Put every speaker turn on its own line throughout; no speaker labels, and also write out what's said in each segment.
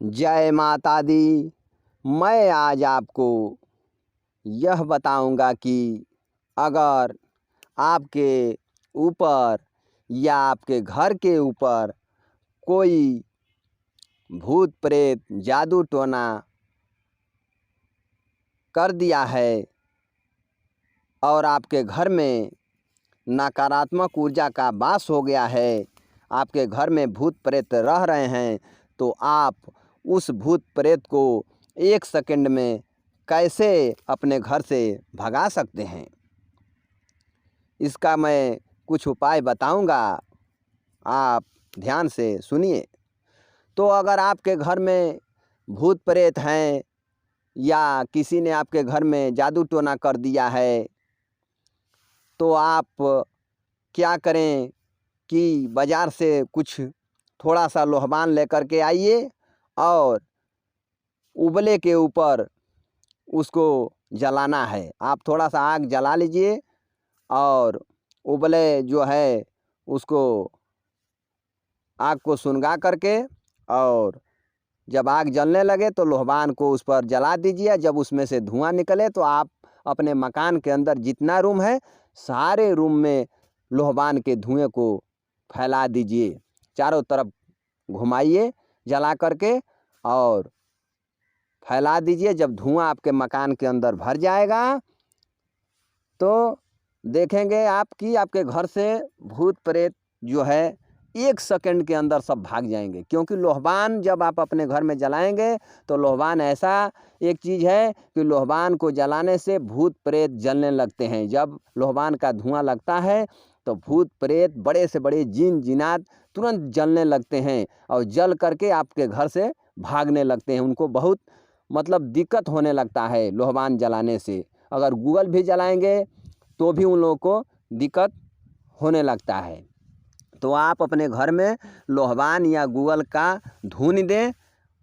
जय माता दी। मैं आज आपको यह बताऊंगा कि अगर आपके ऊपर या आपके घर के ऊपर कोई भूत प्रेत जादू टोना कर दिया है और आपके घर में नकारात्मक ऊर्जा का वास हो गया है, आपके घर में भूत प्रेत रह रहे हैं, तो आप उस भूत प्रेत को 1 सेकंड में कैसे अपने घर से भगा सकते हैं, इसका मैं कुछ उपाय बताऊंगा। आप ध्यान से सुनिए। तो अगर आपके घर में भूत प्रेत हैं या किसी ने आपके घर में जादू टोना कर दिया है, तो आप क्या करें कि बाज़ार से कुछ थोड़ा सा लोहबान लेकर के आइए और उबले के ऊपर उसको जलाना है। आप थोड़ा सा आग जला लीजिए और उबले जो है उसको आग को सुलगा करके, और जब आग जलने लगे तो लोहबान को उस पर जला दीजिए। जब उसमें से धुआं निकले तो आप अपने मकान के अंदर जितना रूम है सारे रूम में लोहबान के धुएं को फैला दीजिए, चारों तरफ घुमाइए जला करके और फैला दीजिए। जब धुआं आपके मकान के अंदर भर जाएगा तो देखेंगे आप कि आपके घर से भूत प्रेत जो है 1 सेकंड के अंदर सब भाग जाएंगे। क्योंकि लोहबान जब आप अपने घर में जलाएंगे तो लोहबान ऐसा एक चीज़ है कि लोहबान को जलाने से भूत प्रेत जलने लगते हैं। जब लोहबान का धुआं लगता है तो भूत प्रेत बड़े से बड़े जिन जिनात तुरंत जलने लगते हैं और जल करके आपके घर से भागने लगते हैं। उनको बहुत दिक्कत होने लगता है लोहबान जलाने से। अगर गूगल भी जलाएंगे तो भी उन लोगों को दिक्कत होने लगता है। तो आप अपने घर में लोहबान या गूगल का धुन दें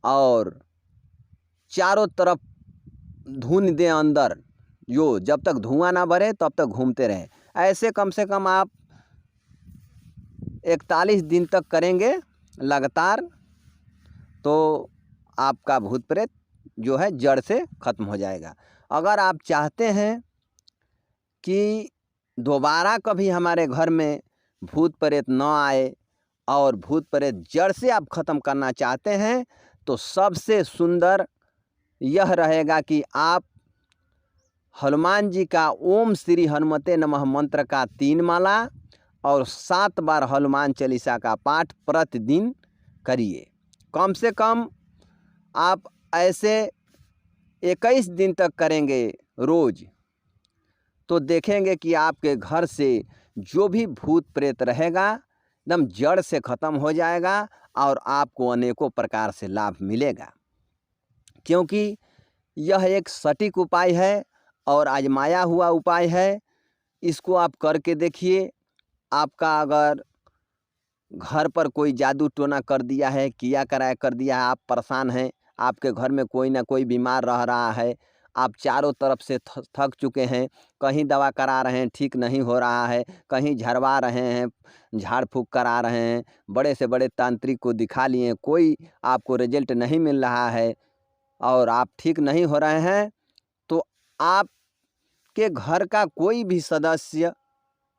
और चारों तरफ धुन दें अंदर, जो जब तक धुआं ना भरे तब तक घूमते रहें। ऐसे कम से कम आप 41 दिन तक करेंगे लगातार, तो आपका भूत प्रेत जो है जड़ से ख़त्म हो जाएगा। अगर आप चाहते हैं कि दोबारा कभी हमारे घर में भूत प्रेत न आए और भूत प्रेत जड़ से आप ख़त्म करना चाहते हैं, तो सबसे सुंदर यह रहेगा कि आप हनुमान जी का ओम श्री हनुमते नमः मंत्र का 3 माला और 7 बार हनुमान चालीसा का पाठ प्रतिदिन करिए। कम से कम आप ऐसे 21 दिन तक करेंगे रोज़, तो देखेंगे कि आपके घर से जो भी भूत प्रेत रहेगा एकदम जड़ से ख़त्म हो जाएगा और आपको अनेकों प्रकार से लाभ मिलेगा। क्योंकि यह एक सटीक उपाय है और आजमाया हुआ उपाय है। इसको आप करके देखिए। आपका अगर घर पर कोई जादू टोना कर दिया है, किया कराया कर दिया है, आप परेशान हैं, आपके घर में कोई ना कोई बीमार रह रहा है, आप चारों तरफ से थक चुके हैं, कहीं दवा करा रहे हैं ठीक नहीं हो रहा है, कहीं झड़वा रहे हैं, झाड़ फूँक करा रहे हैं, बड़े से बड़े तांत्रिक को दिखा लिए, कोई आपको रिजल्ट नहीं मिल रहा है और आप ठीक नहीं हो रहे हैं, तो आपके घर का कोई भी सदस्य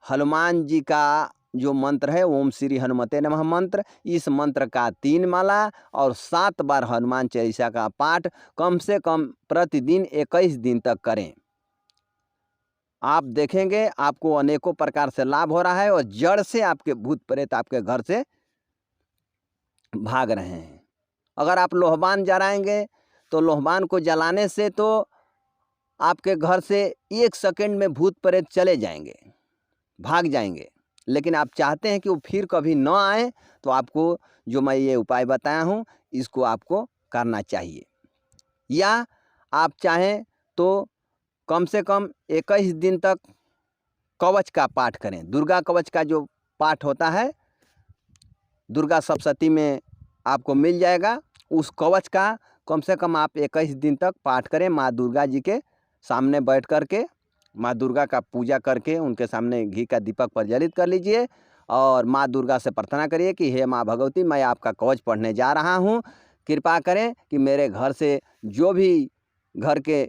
हनुमान जी का जो मंत्र है ओम श्री हनुमते नमः मंत्र, इस मंत्र का 3 माला और 7 बार हनुमान चालीसा का पाठ कम से कम प्रतिदिन 21 दिन तक करें। आप देखेंगे आपको अनेकों प्रकार से लाभ हो रहा है और जड़ से आपके भूत प्रेत आपके घर से भाग रहे हैं। अगर आप लोहबान जलाएंगे तो लोहबान को जलाने से तो आपके घर से 1 सेकंड में भूत प्रेत चले जाएंगे, भाग जाएंगे। लेकिन आप चाहते हैं कि वो फिर कभी न आए, तो आपको जो मैं ये उपाय बताया हूँ इसको आपको करना चाहिए। या आप चाहें तो कम से कम 21 दिन तक कवच का पाठ करें। दुर्गा कवच का जो पाठ होता है दुर्गा सप्तशती में आपको मिल जाएगा, उस कवच का कम से कम आप 21 दिन तक पाठ करें। माँ दुर्गा जी के सामने बैठ कर के माँ दुर्गा का पूजा करके उनके सामने घी का दीपक प्रज्वलित कर लीजिए और माँ दुर्गा से प्रार्थना करिए कि हे माँ भगवती, मैं आपका कवच पढ़ने जा रहा हूँ, कृपा करें कि मेरे घर से जो भी घर के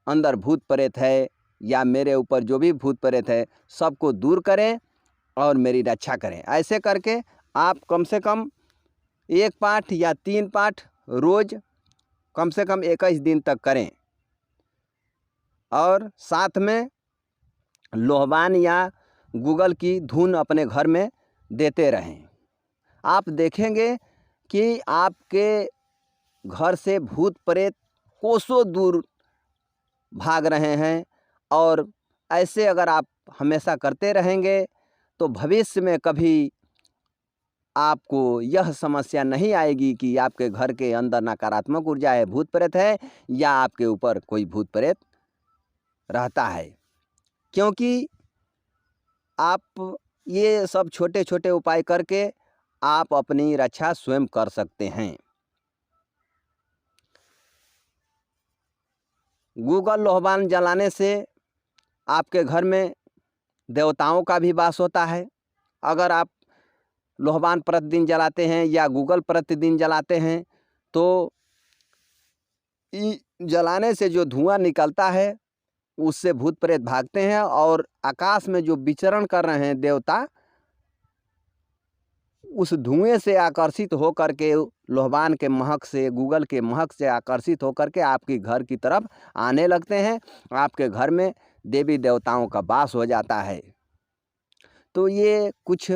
अंदर भूत प्रेत है या मेरे ऊपर जो भी भूत प्रेत है सबको दूर करें और मेरी रक्षा करें। ऐसे करके आप कम से कम 1 पाठ या 3 पाठ रोज़ कम से कम 21 दिन तक करें और साथ में लोहबान या गूगल की धुन अपने घर में देते रहें। आप देखेंगे कि आपके घर से भूत प्रेत कोसों दूर भाग रहे हैं। और ऐसे अगर आप हमेशा करते रहेंगे तो भविष्य में कभी आपको यह समस्या नहीं आएगी कि आपके घर के अंदर नकारात्मक ऊर्जा है, भूत प्रेत है या आपके ऊपर कोई भूत प्रेत रहता है। क्योंकि आप ये सब छोटे छोटे उपाय करके आप अपनी रक्षा स्वयं कर सकते हैं। गूगल लोहबान जलाने से आपके घर में देवताओं का भी वास होता है। अगर आप लोहबान प्रतिदिन जलाते हैं या गूगल प्रतिदिन जलाते हैं तो जलाने से जो धुआं निकलता है उससे भूत प्रेत भागते हैं और आकाश में जो विचरण कर रहे हैं देवता उस धुएं से आकर्षित होकर के लोहबान के महक से, गूगल के महक से आकर्षित होकर के आपके घर की तरफ आने लगते हैं। आपके घर में देवी देवताओं का वास हो जाता है। तो ये कुछ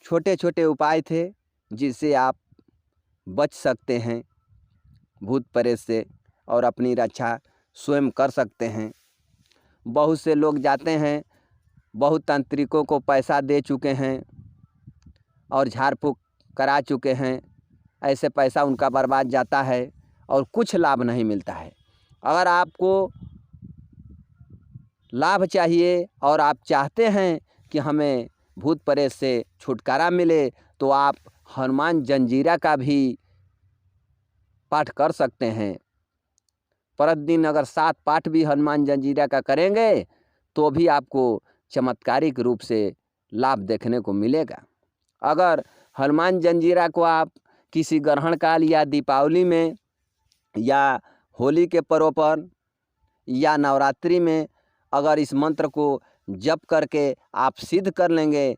छोटे छोटे उपाय थे जिससे आप बच सकते हैं भूत प्रेत से और अपनी रक्षा स्वयं कर सकते हैं। बहुत से लोग जाते हैं, बहुत तांत्रिकों को पैसा दे चुके हैं और झाड़ फूँक करा चुके हैं। ऐसे पैसा उनका बर्बाद जाता है और कुछ लाभ नहीं मिलता है। अगर आपको लाभ चाहिए और आप चाहते हैं कि हमें भूत प्रेत से छुटकारा मिले तो आप हनुमान जंजीरा का भी पाठ कर सकते हैं। प्रतिदिन अगर 7 पाठ भी हनुमान जंजीरा का करेंगे तो भी आपको चमत्कारिक रूप से लाभ देखने को मिलेगा। अगर हनुमान जंजीरा को आप किसी ग्रहण काल या दीपावली में या होली के पर्व पर या नवरात्रि में अगर इस मंत्र को जप करके आप सिद्ध कर लेंगे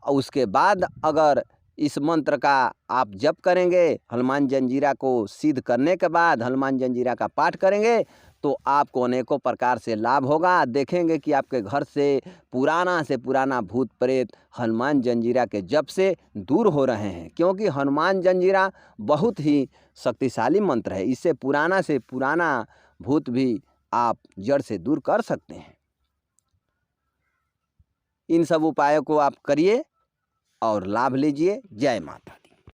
और उसके बाद अगर इस मंत्र का आप जप करेंगे, हनुमान जंजीरा को सिद्ध करने के बाद हनुमान जंजीरा का पाठ करेंगे तो आपको अनेकों प्रकार से लाभ होगा। देखेंगे कि आपके घर से पुराना भूत प्रेत हनुमान जंजीरा के जप से दूर हो रहे हैं। क्योंकि हनुमान जंजीरा बहुत ही शक्तिशाली मंत्र है। इससे पुराना भूत भी आप जड़ से दूर कर सकते हैं। इन सब उपायों को आप करिए और लाभ लीजिए। जय माता।